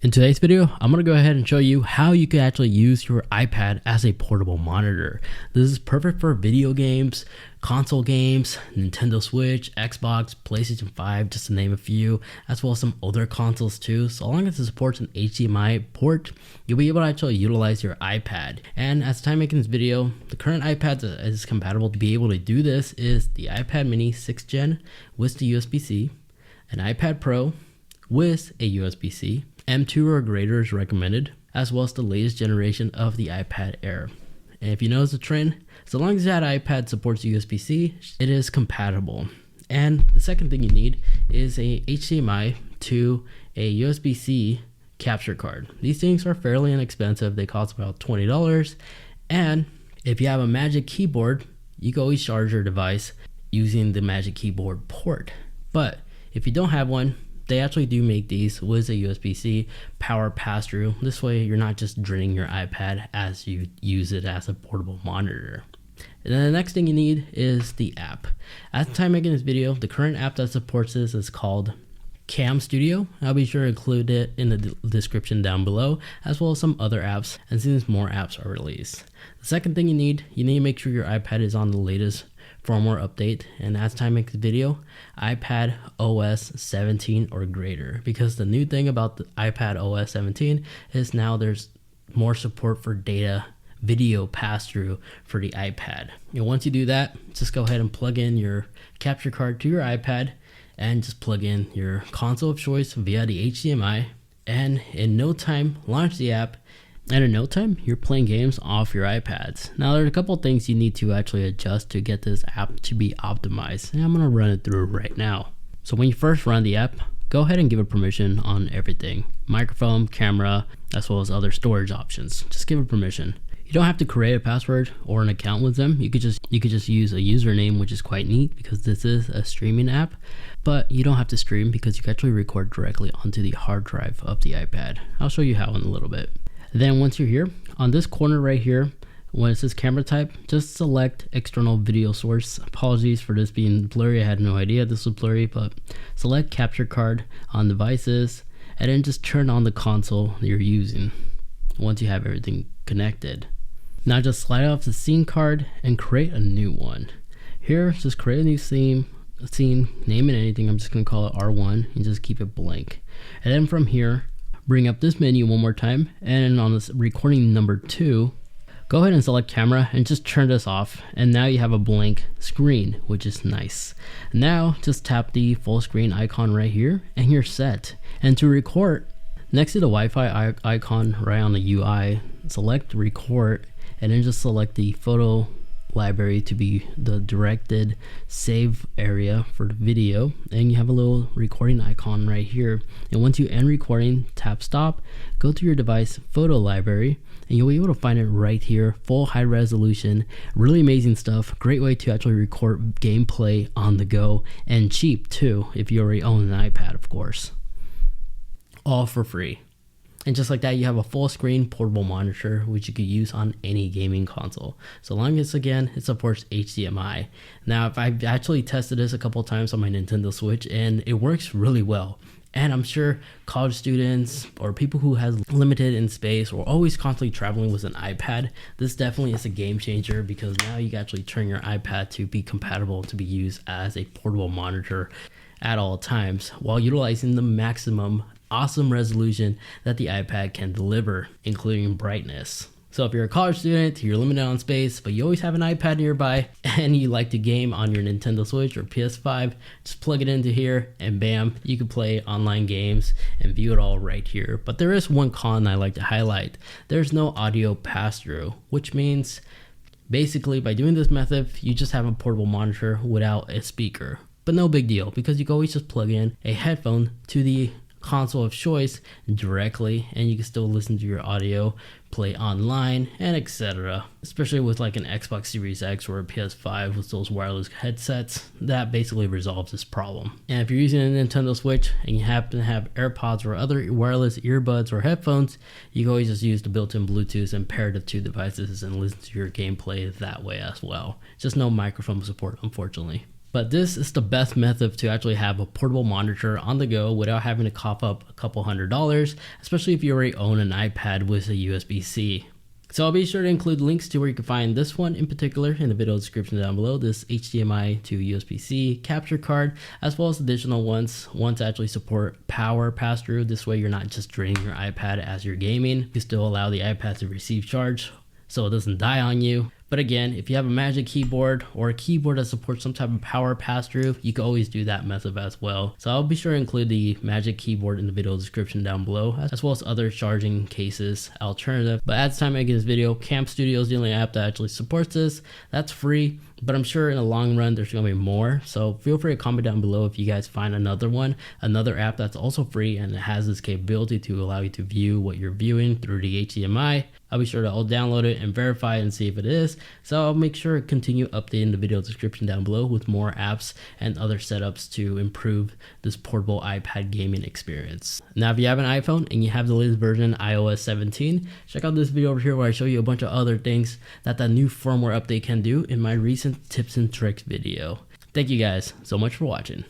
In today's video, I'm going to go ahead and show you how you can actually use your iPad as a portable monitor. This is perfect for video games, console games, Nintendo Switch, Xbox, PlayStation 5, just to name a few, as well as some other consoles too. So long as it supports an HDMI port, you'll be able to actually utilize your iPad. And as the time making this video, the current iPad that is compatible to be able to do this is the iPad mini 6th gen with the USB-C, an iPad Pro with a USB-C, M2 or greater is recommended, as well as the latest generation of the iPad Air. And if you notice a trend, so long as that iPad supports USB-C, it is compatible. And the second thing you need is a HDMI to a USB-C capture card. These things are fairly inexpensive. They cost about $20. And if you have a Magic Keyboard, you can always charge your device using the Magic Keyboard port. But if you don't have one, they actually do make these with a USB-C power pass-through. This way you're not just draining your iPad as you use it as a portable monitor. And then the next thing you need is the app. At the time making this video, the current app that supports this is called Cam Studio. I'll be sure to include it in the description down below, as well as some other apps, and since more apps are released. The second thing you need to make sure your iPad is on the latest firmware update, and as time makes the video, iPadOS17 or greater, because the new thing about the iPadOS17 is now there's more support for data video pass-through for the iPad. And once you do that, just go ahead and plug in your capture card to your iPad and just plug in your console of choice via the HDMI, and in no time launch the app, and in no time you're playing games off your iPads. Now there's a couple things you need to actually adjust to get this app to be optimized, and I'm going to run it through right now. So when you first run the app, go ahead and give it permission on everything: microphone, camera, as well as other storage options. Just give it permission. You don't have to create a password or an account with them. You could just use a username, which is quite neat because this is a streaming app, but you don't have to stream because you can actually record directly onto the hard drive of the iPad. I'll show you how in a little bit. Then once you're here, on this corner right here, when it says camera type, just select external video source. Apologies for this being blurry. I had no idea this was blurry, but select capture card on devices, and then just turn on the console you're using once you have everything connected. Now just slide off the scene card and create a new one. Here, just create a new scene, name it anything. I'm just gonna call it R1 and just keep it blank. And then from here, bring up this menu one more time, and on this recording number 2, go ahead and select camera and just turn this off, and now you have a blank screen, which is nice. Now just tap the full screen icon right here and you're set. And to record, next to the Wi-Fi icon right on the UI, select record, and then just select the photo library to be the directed save area for the video, and you have a little recording icon right here. And once you end recording, tap stop, go to your device photo library, and you'll be able to find it right here. Full high resolution, really amazing stuff. Great way to actually record gameplay on the go, and cheap too if you already own an iPad, of course. All for free. And just like that, you have a full screen portable monitor, which you could use on any gaming console. So long as, again, it supports HDMI. Now, I've actually tested this a couple of times on my Nintendo Switch, and it works really well. And I'm sure college students or people who has limited in space or always constantly traveling with an iPad, this definitely is a game changer, because now you can actually turn your iPad to be compatible to be used as a portable monitor at all times while utilizing the maximum awesome resolution that the iPad can deliver, including brightness. So if you're a college student, you're limited on space, but you always have an iPad nearby and you like to game on your Nintendo Switch or PS5, just plug it into here and bam, you can play online games and view it all right here. But there is one con I like to highlight. There's no audio pass-through, which means basically by doing this method, you just have a portable monitor without a speaker. But no big deal, because you can always just plug in a headphone to the console of choice directly, and you can still listen to your audio, play online, and etc. Especially with like an Xbox Series X or a PS5 with those wireless headsets, that basically resolves this problem. And if you're using a Nintendo Switch and you happen to have AirPods or other wireless earbuds or headphones, you can always just use the built-in Bluetooth and pair the two devices and listen to your gameplay that way as well. Just no microphone support, unfortunately. But this is the best method to actually have a portable monitor on the go without having to cough up a couple $100, especially if you already own an iPad with a USB-C. So I'll be sure to include links to where you can find this one in particular in the video description down below, this HDMI to USB-C capture card, as well as additional ones to actually support power pass-through. This way you're not just draining your iPad as you're gaming. You still allow the iPad to receive charge so it doesn't die on you. But again, if you have a Magic Keyboard or a keyboard that supports some type of power pass-through, you can always do that method as well. So I'll be sure to include the Magic Keyboard in the video description down below, as well as other charging cases alternative. But at the time of making this video, Camp Studio is the only app that actually supports this. That's free, but I'm sure in the long run there's going to be more. So feel free to comment down below if you guys find another app that's also free and it has this capability to allow you to view what you're viewing through the HDMI. I'll be sure to download it and verify and see if it is. So I'll make sure to continue updating the video description down below with more apps and other setups to improve this portable iPad gaming experience. Now, if you have an iPhone and you have the latest version, iOS 17, check out this video over here where I show you a bunch of other things that new firmware update can do in my recent tips and tricks video. Thank you guys so much for watching.